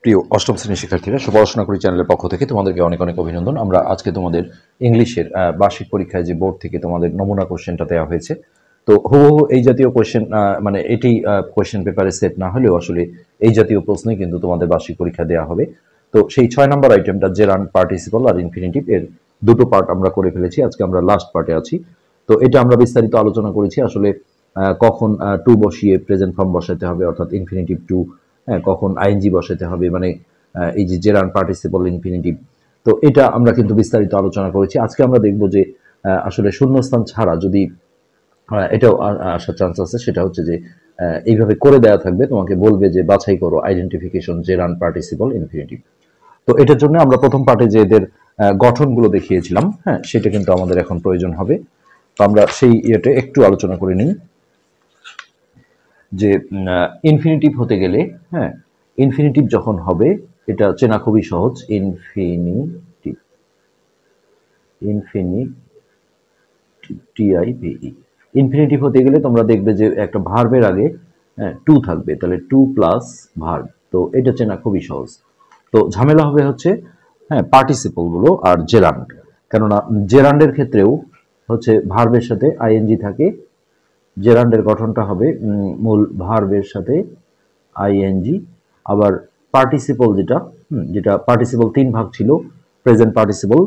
প্রিয় অষ্টম শ্রেণীর শিক্ষার্থীরা, পড়াশোনা করি চ্যানেলের পক্ষ থেকে তোমাদেরকে অনেক অনেক অভিনন্দন। আমরা আজকে তোমাদের ইংলিশের বার্ষিক পরীক্ষায় যে বোর্ড থেকে তোমাদের নমুনা কোশ্চেনটা দেওয়া হয়েছে, তো হুবহু এই জাতীয় কোশ্চেন, মানে এটি কোশ্চেন পেপারে সেট না হলেও আসলে এই জাতীয় প্রশ্নই কিন্তু তোমাদের বার্ষিক পরীক্ষা দেওয়া হবে। তো সেই 6 নম্বর আইটেমটা জেরান্ড, পার্টিসিপল আর ইনফিনিটিভ, এর দুটো পার্ট আমরা করে ফেলেছি। আজকে আমরা লাস্ট পার্টে আছি। তো এটা আমরা বিস্তারিত আলোচনা করেছি আসলে কখন টু বসিয়ে প্রেজেন্ট ফর্ম বসাতে হবে, অর্থাৎ ইনফিনিটিভ টু, কখন আইএনজি বসাতে হবে, মানে এই যে জেরান্ড, পার্টিসিপল, ইনফিনিটিভ। তো এটা আমরা কিন্তু বিস্তারিত আলোচনা করেছি। আজকে আমরা দেখব যে আসলে শূন্যস্থান ছাড়া যদি এটাও আসার চান্স আছে, সেটা হচ্ছে যে এইভাবে করে দেওয়া থাকবে, তোমাকে বলবে যে বাছাই করো আইডেন্টিফিকেশন জেরান্ড, পার্টিসিপল, ইনফিনিটিভ। তো এটার জন্য আমরা প্রথম পার্টে যে এদের গঠনগুলো দেখিয়েছিলাম, হ্যাঁ, সেটা কিন্তু আমাদের এখন প্রয়োজন হবে। তো আমরা সেই ইয়েটা একটু আলোচনা করে নিই যে ইনফিনিটিভ হতে গেলে, হ্যাঁ, ইনফিনিটিভ যখন হবে এটা চেনা খুবই সহজ। ইনফিনিটিভ, টিআইপিই। ইনফিনিটিভ হতে গেলে তোমরা দেখবে যে একটা ভার্বের আগে টু থাকবে, তাহলে টু প্লাস ভার্ব। তো এটা চেনা খুবই সহজ। তো ঝামেলা হবে হচ্ছে হ্যাঁ পার্টিসিপল গুলো আর জেরান্ড, কেননা জেরান্ডের ক্ষেত্রেও হচ্ছে ভার্বের সাথে আইএনজি থাকে। জেরান্ডের গঠনটা হবে মূল ভার্বের সাথে আইএনজি। আবার পার্টিসিপল যেটা পার্টিসিপল তিন ভাগ ছিল, প্রেজেন্ট পার্টিসিপল,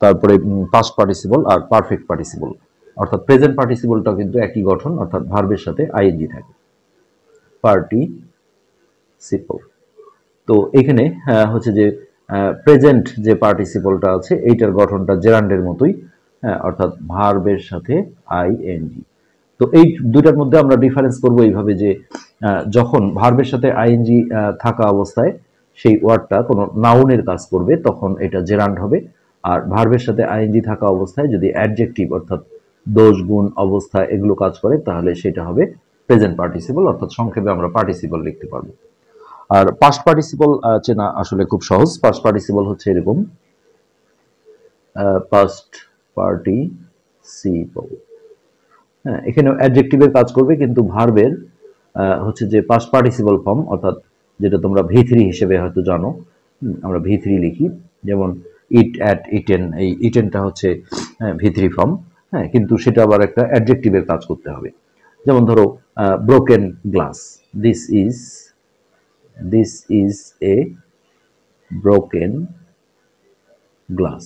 তারপরে পাস্ট পার্টিসিপল আর পারফেক্ট পার্টিসিপল। অর্থাৎ প্রেজেন্ট পার্টিসিপলটা কিন্তু একই গঠন, অর্থাৎ ভার্বের সাথে আইএনজি থাকে, পার্টিসিপল। তো এখানে হচ্ছে যে প্রেজেন্ট যে পার্টিসিপলটা আছে এইটার গঠনটা জেরান্ডের মতোই, হ্যাঁ, অর্থাৎ ভার্বের সাথে আইএনজি। তো এই দুইটার মধ্যে আমরা ডিফারেন্স করব এইভাবে যে যখন ভার্বের সাথে আইএনজি থাকা অবস্থায় সেই ওয়ার্ডটা কোনো নাউনের কাজ করবে তখন এটা জেরান্ড হবে। আর ভার্বের সাথে আইএনজি থাকা অবস্থায় যদি অ্যাডজেক্টিভ অর্থাৎ দোষ, গুণ, অবস্থা এগুলো কাজ করে তাহলে সেটা হবে প্রেজেন্ট পার্টিসিপল, অর্থাৎ সংক্ষেপে আমরা পার্টিসিপল লিখতে পারবো। আর পাস্ট পার্টিসিপল চেনা আসলে খুব সহজ। পাস্ট পার্টিসিপল হচ্ছে এরকম, পাস্ট পার্টিসিপল, হ্যাঁ, এখানে অ্যাডজেক্টিভের কাজ করবে, কিন্তু ভার্বের হচ্ছে যে পাস্ট পার্টিসিপল ফর্ম, অর্থাৎ যেটা তোমরা ভি3 হিসেবে হয়তো জানো, আমরা ভি3 লিখি, যেমন ইট, অ্যাট, ইটেন। এই ইটেনটা হচ্ছে ভি3 ফর্ম, হ্যাঁ, কিন্তু সেটা আবার একটা অ্যাডজেক্টিভের কাজ করতে হবে। যেমন ধরো broken glass, this is a broken glass.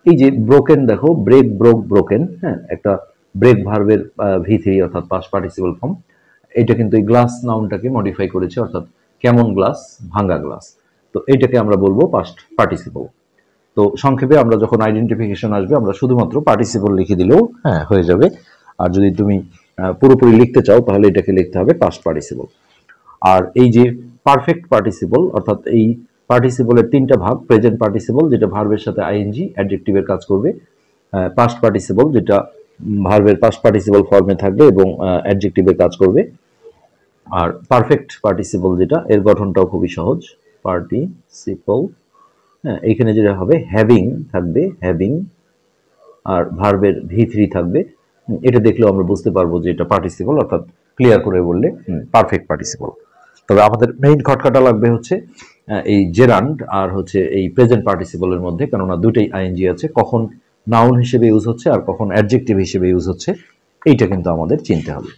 এই যে ব্রোকেন, দেখো ব্রেক, ব্রোক, ব্রোকেন, হ্যাঁ, একটা ব্রেক ভার্বের ভি3 অর্থাৎ পাস্ট পার্টিসিপল ফর্ম। এটা কিন্তু এই গ্লাস নাউনটাকে মডিফাই করেছে, অর্থাৎ কেমন গ্লাস, ভাঙা গ্লাস। তো এইটাকে আমরা বলবো পাস্ট পার্টিসিপল। তো সংক্ষেপে আমরা যখন আইডেন্টিফিকেশন আসবে আমরা শুধুমাত্র পার্টিসিপল লিখে দিলেও হ্যাঁ হয়ে যাবে। আর যদি তুমি পুরোপুরি লিখতে চাও তাহলে এটাকে লিখতে হবে পাস্ট পার্টিসিপল। আর এই যে পারফেক্ট পার্টিসিপল, অর্থাৎ এই পার্টিসিপলের তিনটা ভাগ, প্রেজেন্ট পার্টিসিপল যেটা ভার্বের সাথে আইএনজি অ্যাডজেক্টিভের কাজ করবে, পাস্ট পার্টিসিপল যেটা ভার্বের পাস্ট পার্টিসিপল ফর্মে থাকবে এবং অ্যাডজেক্টিভের কাজ করবে, আর পারফেক্ট পার্টিসিপল যেটা এর গঠনটাও খুবই সহজ, পার্টিসিপল, হ্যাঁ, এইখানে যেটা হবে হ্যাভিং থাকবে, হ্যাভিং, আর ভার্বের ভি3 থাকবে। এটা দেখলেও আমরা বুঝতে পারবো যে এটা পার্টিসিপল, অর্থাৎ ক্লিয়ার করে বললে পারফেক্ট পার্টিসিপল। তবে আমাদের মেইন খটকাটা লাগবে হচ্ছে এই জেরান্ড আর হচ্ছে এই প্রেজেন্ট পার্টিসিপলের মধ্যে, কেননা দুটোই আইএনজি আছে, কখন নাউন হিসেবে ইউজ হচ্ছে আর কখন অ্যাডজেক্টিভ হিসেবে ইউজ হচ্ছে এইটা কিন্তু আমাদের চিনতে হবে।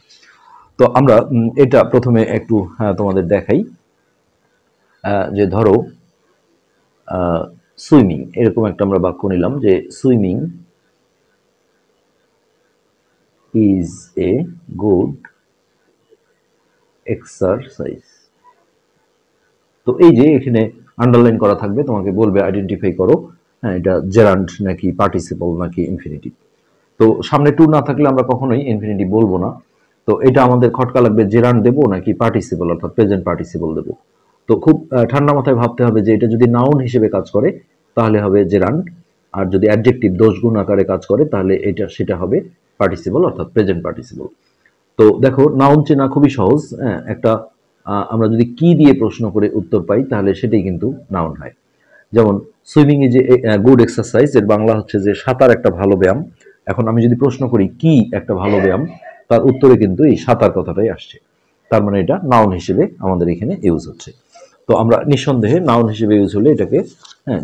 তো আমরা এটা প্রথমে একটু তোমাদের দেখাই যে ধরো সুইমিং, এরকম একটা আমরা বাক্য নিলাম যে swimming is a good exercise. তো এই যে এখানে আন্ডারলাইন করা থাকবে, তোমাকে বলবে আইডেন্টিফাই করো, হ্যাঁ, এটা জেরান্ড নাকি পার্টিসিপল নাকি ইনফিনিটিভ। তো সামনে টু না থাকলে আমরা কখনোই ইনফিনিটিভ বলবো না। তো এটা আমাদের খটকা লাগবে, জেরান্ড দেবো নাকি পার্টিসিপল অর্থাৎ প্রেজেন্ট পার্টিসিপল দেবো। তো খুব ঠান্ডা মাথায় ভাবতে হবে যে এটা যদি নাউন হিসেবে কাজ করে তাহলে হবে জেরান্ড, আর যদি অ্যাডজেক্টিভ দোষ, গুণ আকারে কাজ করে তাহলে সেটা হবে পার্টিসিপল অর্থাৎ প্রেজেন্ট পার্টিসিপল। তো দেখো নাউন চেনা খুবই সহজ, হ্যাঁ, একটা আমরা যদি কি দিয়ে প্রশ্ন করে উত্তর পাই তাহলে সেটাই কিন্তু নাউন হয়। যেমন swimming is a good exercise, এর বাংলা হচ্ছে যে সাঁতার একটা ভালো ব্যায়াম। এখন আমি যদি প্রশ্ন করি কি একটা ভালো ব্যায়াম, তার উত্তরে কিন্তু এই সাঁতার কথাটাই আসছে, তার মানে এটা নাউন হিসেবে আমাদের এখানে ইউজ হচ্ছে। তো আমরা নিঃসন্দেহে নাউন হিসেবে ইউজ হলে এটাকে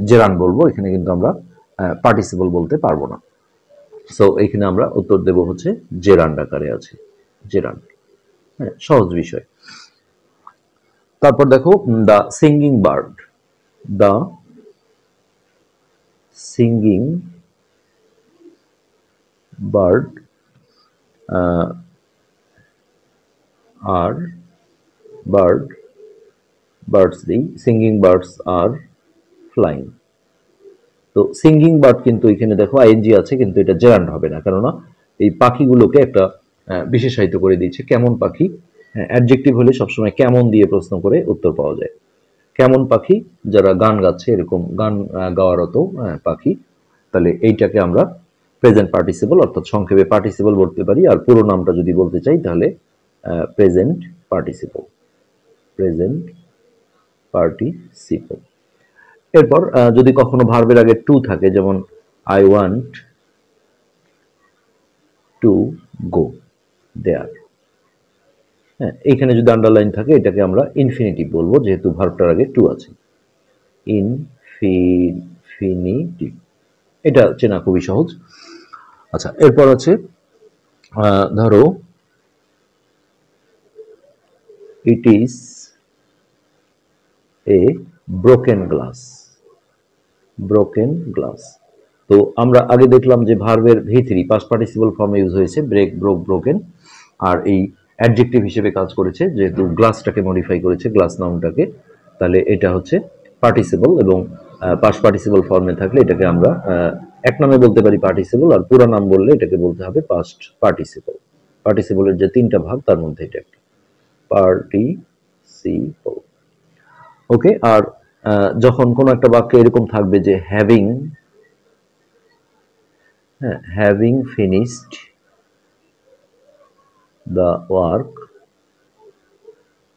জেরান্ড বলবো, এখানে কিন্তু আমরা পার্টিসিপল বলতে পারবো না। সো এখানে আমরা উত্তর দেব হচ্ছে জেরান্ড আকারে আছে, জেরান্ড। হ্যাঁ, সহজ বিষয়। তারপর দেখো the singing bird, the singing bird আর bird birds, the singing birds আর ফ্লাইং। তো সিঙ্গিং বার্ড কিন্তু এখানে দেখো আইএনজি আছে, কিন্তু এটা জেরান্ড হবে না, কেননা এই পাখিগুলোকে একটা বিশেষায়িত করে দিয়েছে কেমন পাখি। অ্যাডজেক্টিভ হলে সবসময় কেমন দিয়ে প্রশ্ন করে উত্তর পাওয়া যায়। কেমন পাখি, যারা গান গাচ্ছে, এরকম গান গাওয়ারত পাখি, তাহলে এইটাকে আমরা প্রেজেন্ট পার্টিসিপল অর্থাৎ সংক্ষেপে পার্টিসিপল বলতে পারি। আর পুরো নামটা যদি বলতে চাই তাহলে প্রেজেন্ট পার্টিসিপল, প্রেজেন্ট পার্টিসিপল। এরপর যদি কখনো ভার্বের আগে টু থাকে, যেমন আই ওয়ান্ট টু গো দেয়ার, হ্যাঁ, এইখানে যদি আন্ডারলাইন থাকে এটাকে আমরা ইনফিনিটিভ বলবো, যেহেতু ভার্বটার আগে টু আছে। ইনফিনিটিভ, এটা চেনা খুবই সহজ। আচ্ছা, এরপর আছে ধরো it is a broken glass, broken glass. তো আমরা আগে দেখলাম যে ভার্বের V3 পাস্ট পার্টিসিপল ফর্মে ইউজ হয়েছে, ব্রেক, ব্রোক, ব্রোকেন, আর এই অ্যাডজেক্টিভ হিসেবে কাজ করেছে, যেহেতু গ্লাসটাকে মডিফাই করেছে, গ্লাস নাউনটাকে, তাহলে এটা হচ্ছে পার্টিসিপল, এবং পাস্ট পার্টিসিপল ফর্মে থাকলে এটাকে আমরা এক নামে বলতে পারি পার্টিসিপল, আর পুরো নাম বললে এটাকে বলতে হবে পাস্ট পার্টিসিপল। পার্টিসিপলের যে তিনটা ভাগ তার মধ্যে এটা একটা পার্টিসিপল। ওকে, আর যখন কোনো একটা বাক্যে এরকম থাকবে যে having, having finished the work,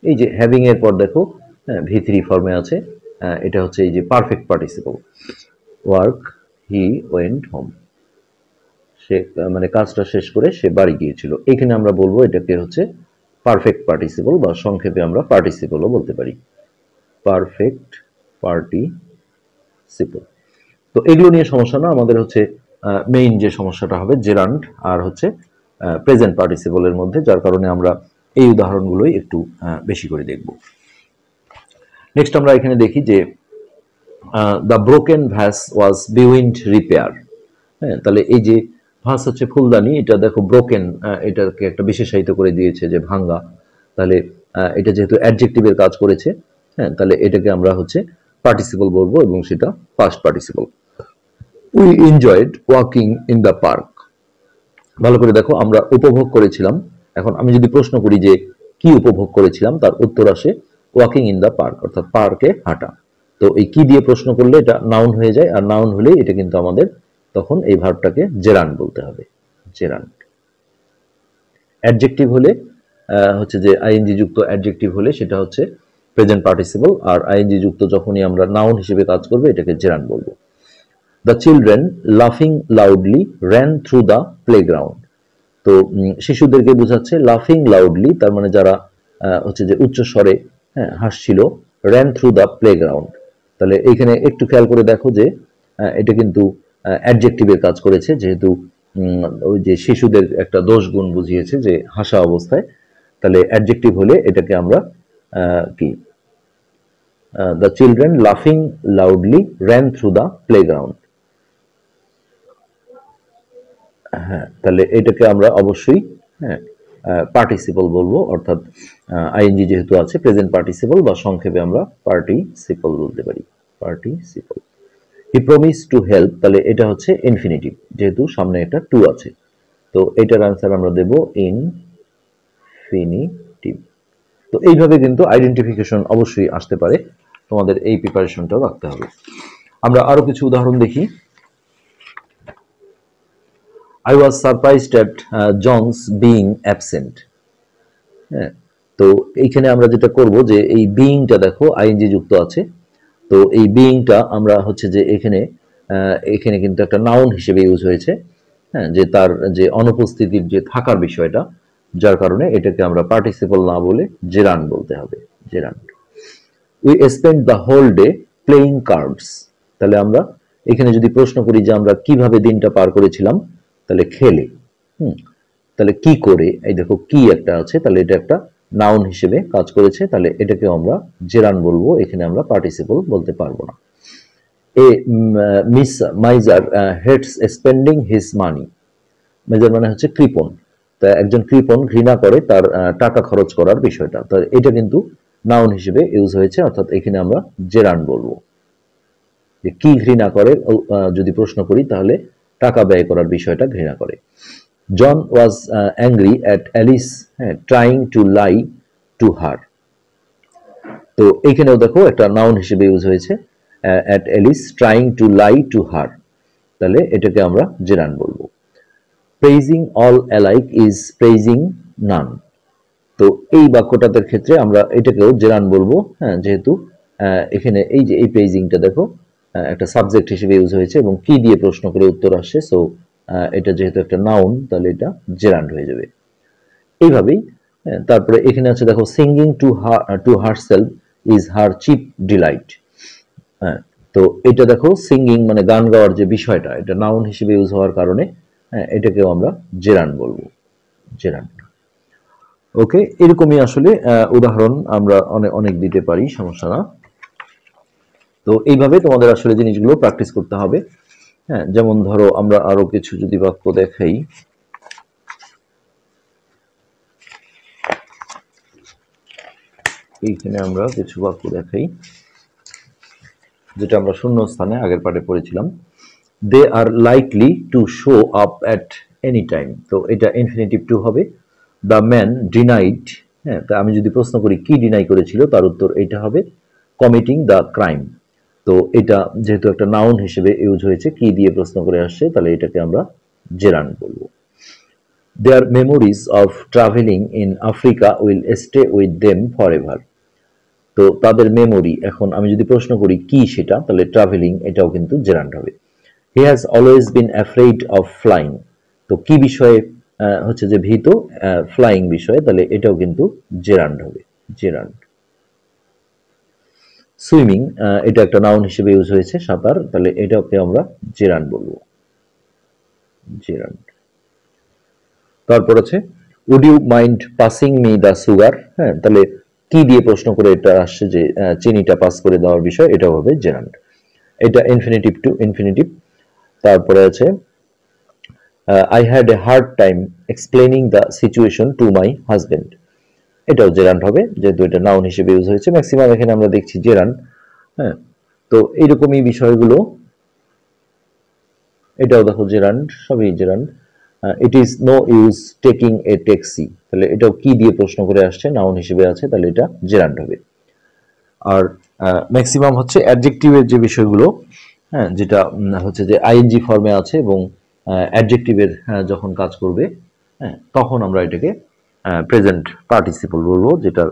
এই যে হ্যাভিং এর পর দেখো V3 ফর্মে আছে, এটা হচ্ছে এই যে perfect participle, work he went home, সে মানে কাজটা শেষ করে সে বাড়ি গিয়েছিল। এখানে আমরা বলবো এটাকে হচ্ছে পারফেক্ট পার্টিসিপল, বা সংক্ষেপে আমরা পার্টিসিপলও বলতে পারি, পারফেক্ট পার্টিসিপল। তো এগুলো নিয়ে সমস্যা না, আমাদের হচ্ছে মেইন যে সমস্যাটা হবে জেরান্ড আর হচ্ছে প্রেজেন্ট পার্টিসিপলের মধ্যে, যার কারণে আমরা এই উদাহরণগুলোই একটু বেশি করে দেখব। নেক্সট আমরা এখানে দেখি যে the broken Vyas was বিউইন্ড repair. হ্যাঁ, তাহলে এই যে ভাস হচ্ছে ফুলদানি, এটা দেখো ব্রোকেন, এটাকে একটা বিশেষায়িত করে দিয়েছে যে ভাঙ্গা, তাহলে এটা যেহেতু অ্যাডজেক্টিভের কাজ করেছে, হ্যাঁ, তাহলে এটাকে আমরা হচ্ছে পার্টিসিপল বলবো, এবং সেটা past participle. We enjoyed walking in the park. ভালো করে দেখো, আমরা উপভোগ করেছিলাম। এখন আমি যদি প্রশ্ন করি যে কি উপভোগ করেছিলাম, তার উত্তর আসে ওয়াকিং ইন দ্য পার্ক, অর্থাৎ পার্কে হাঁটা। তো এই কি দিয়ে প্রশ্ন করলে এটা নাউন হয়ে যায়, আর নাউন হলে এটা কিন্তু আমাদের তখন এই ভার্বটাকে জেরান্ড বলতে হবে, জেরান্ড। অ্যাডজেক্টিভ হলে হচ্ছে যে আইএনজি যুক্ত অ্যাডজেক্টিভ হলে সেটা হচ্ছে প্রেজেন্ট পার্টিসিপল, আর আইএনজি যুক্ত যখনই আমরা নাউন হিসেবে কাজ করবে এটাকে জেরান্ড বলবো। দ্য চিলড্রেন লাফিং loudly ran through the playground. তো শিশুদেরকে বোঝাচ্ছে লাফিং লাউডলি, তার মানে যারা হচ্ছে যে উচ্চ স্বরে হাসছিল, র্যান থ্রু দ্য প্লেগ্রাউন্ড। তাহলে এইখানে একটু খেয়াল করে দেখো যে এটা কিন্তু অ্যাডজেক্টিভের কাজ করেছে, যেহেতু ওই যে শিশুদের একটা দোষ গুণ বুঝিয়েছে যে হাসা অবস্থায়, তাহলে অ্যাডজেক্টিভ হলে এটাকে আমরা কি দ্য চিলড্রেন লাফিং loudly ran through the playground. হ্যাঁ, তাহলে এটাকে আমরা অবশ্যই পার্টিসিপল বলবো, অর্থাৎ আইএনজি যেহেতু আছে প্রেজেন্ট পার্টিসিপল, বা সংক্ষেপে আমরা পার্টিসিপল বলতে পারি, participle. He promise to help, তাহলে এটা হচ্ছে ইনফিনিটিভ, যেহেতু সামনে একটা টু আছে, তো এটার আনসার আমরা দেব ইনফিনিটিভ। তো এইভাবে কিন্তু আইডেন্টিফিকেশন অবশ্যই আসতে পারে, তোমাদের এই প্রিপারেশনটাও রাখতে হবে। আমরা আরো কিছু উদাহরণ দেখি। I was surprised at John's being absent. হ্যাঁ, তো এইখানে আমরা যেটা করব যে এই বিইংটা দেখো আইএনজি যুক্ত আছে, তো এই বিইংটা আমরা হচ্ছে যে এখানে এখানে কিন্তু একটা নাউন হিসেবে ইউজ হয়েছে, হ্যাঁ, যে তার যে অনুপস্থিতির যে থাকার বিষয়টা, যার কারণে এটাকে আমরা পার্টিসিপল না বলে জেরান্ড বলতে হবে, gerund. We spend the whole day playing cards. তাহলে আমরা এখানে যদি প্রশ্ন করি যে আমরা কিভাবে দিনটা পার করেছিলাম, তাহলে খেলে। তাহলে কি করে, এই দেখো কি একটা আছে, তাহলে এটা একটা নাউন হিসেবে কাজ করেছে, তাহলে এটাকে আমরা জেরান বলবো, এখানে আমরা পার্টিসিপল বলতে পারবো না। A miss miser hates spending his money. Miser মানে হচ্ছে কৃপণ। তা একজন কৃপণ ঘৃণা করে তার টাকা খরচ করার বিষয়টা, তো এটা কিন্তু নাউন হিসেবে ইউজ হয়েছে, অর্থাৎ এখানে আমরা জেরান বলবো। যে কি ঘৃণা করে, যদি প্রশ্ন করি তাহলে টাকা ব্যয় করার বিষয়টা ঘৃণা করে। John was angry at Alice trying to lie to her. তো এইখানেও দেখো একটা নাউন হিসেবে ইউজ হয়েছে, at Alice trying to lie to her, তাহলে এটাকে আমরা জেরান বলবো। Praising all alike is praising none. তো এই বাক্যটাদের ক্ষেত্রে আমরা এটাকেও জেরান বলবো, হ্যাঁ, যেহেতু এখানে এই যে এই প্রেইজিংটা দেখো একটা সাবজেক্ট হিসেবে ইউজ হয়েছে এবং কি দিয়ে প্রশ্ন করে উত্তর আসছে, সো এটা যেহেতু একটা নাউন তাহলে এটা জেরান্ড হয়ে যাবে। এইভাবেই তারপরে এখানে আছে দেখো, singing to herself is her chief delight. হ্যাঁ, তো এটা দেখো সিঙ্গিং মানে গান গাওয়ার যে বিষয়টা, এটা নাউন হিসেবে ইউজ হওয়ার কারণে এটাকেও আমরা জেরান বলবো, জেরান। ওকে, এরকমই আসলে উদাহরণ আমরা অনেক দিতে পারি, সমস্যা না। তো এইভাবে তোমাদের আসলে জিনিসগুলো প্র্যাকটিস করতে হবে। হ্যাঁ, যেমন ধরো আমরা আরো কিছু যদি বাক্য দেখাই, এইখানে আমরা কিছু বাক্য দেখাই যেটা আমরা শূন্য স্থানে আগের পাঠে পড়েছিলাম। They are likely to show up at any time. তো এটা ইনফিনিটিভ টু হবে। দ্য ম্যান ডিনাইড, হ্যাঁ, তা আমি যদি প্রশ্ন করি কি ডিনাই করেছিল, তার উত্তর এইটা হবে কমিটিং দ্য ক্রাইম। তো এটা যেহেতু একটা নাউন হিসেবে ইউজ হয়েছে, কি দিয়ে প্রশ্ন করে আসছে, তাহলে এটাকে আমরা জেরান বলবো। Their memories of travelling in Africa will stay with them for ever. তো তাদের মেমোরি, এখন আমি যদি প্রশ্ন করি কি সেটা, তাহলে ট্রাভেলিং এটাও কিন্তু জেরান্ড হবে। He has always been afraid of flying. তো কি বিষয়ে হচ্ছে যে ভীত, ফ্লাইং বিষয়ে, তাহলে এটাও কিন্তু জেরান্ড হবে, জেরান্ড। সুইমিং, এটা একটা নাউন হিসেবে ইউজ হয়েছে, সাঁতার, তাহলে এটাকে আমরা জেরান্ড বলবো, জেরান্ড। তারপর আছে would you mind passing me the sugar. হ্যাঁ, তাহলে কি দিয়ে প্রশ্ন করে এটা আসছে যে চিনিটা পাস করে দেওয়ার বিষয়, এটাও হবে জেরান্ড। এটা ইনফিনিটিভ টু ইনফিনিটিভ। তারপরে আছে I had a hard time explaining the situation to my husband. এটাও জেরান্ড হবে, যেহেতু এটা নাউন হিসেবে ইউজ হয়েছে। ম্যাক্সিমাম এখানে আমরা দেখছি জেরান্ড। হ্যাঁ, তো এইরকমই বিষয়গুলো, এটাও দেখো জেরান্ড, সবই gerund. It is no use taking a taxi, তাহলে এটাও কি দিয়ে প্রশ্ন করে আসছে, নাউন হিসেবে আছে, তাহলে এটা জেরান্ড হবে। আর ম্যাক্সিমাম হচ্ছে অ্যাডজেক্টিভের যে বিষয়গুলো, হ্যাঁ, যেটা হচ্ছে যে আইএনজি ফর্মে আছে এবং অ্যাডজেক্টিভের যখন কাজ করবে, হ্যাঁ, তখন আমরা এটাকে প্রেজেন্ট পার্টিসিপল বলবো, যেটার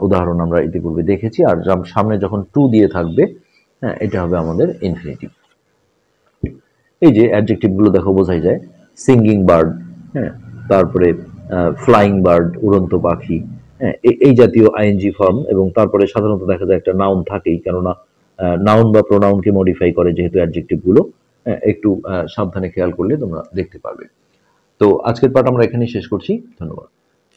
উদাহরণ আমরা ইতিপূর্বে দেখেছি। আর সামনে যখন টু দিয়ে থাকবে, হ্যাঁ, এটা হবে আমাদের ইনফিনিটিভ। এই যে অ্যাডজেক্টিভগুলো দেখো বোঝাই যায়, সিঙ্গিং বার্ড, হ্যাঁ, তারপরে ফ্লাইং বার্ড, উড়ন্ত পাখি, হ্যাঁ, এই জাতীয় আইএনজি ফর্ম, এবং তারপরে সাধারণত দেখা যায় একটা নাউন থাকেই, কেননা নাউন বা প্রোনাউনকে মডিফাই করে যেহেতু অ্যাডজেক্টিভগুলো, একটু সাবধানে খেয়াল করলে তোমরা দেখতে পারবে। তো আজকের পাঠ আমরা এখানেই শেষ করছি, ধন্যবাদ।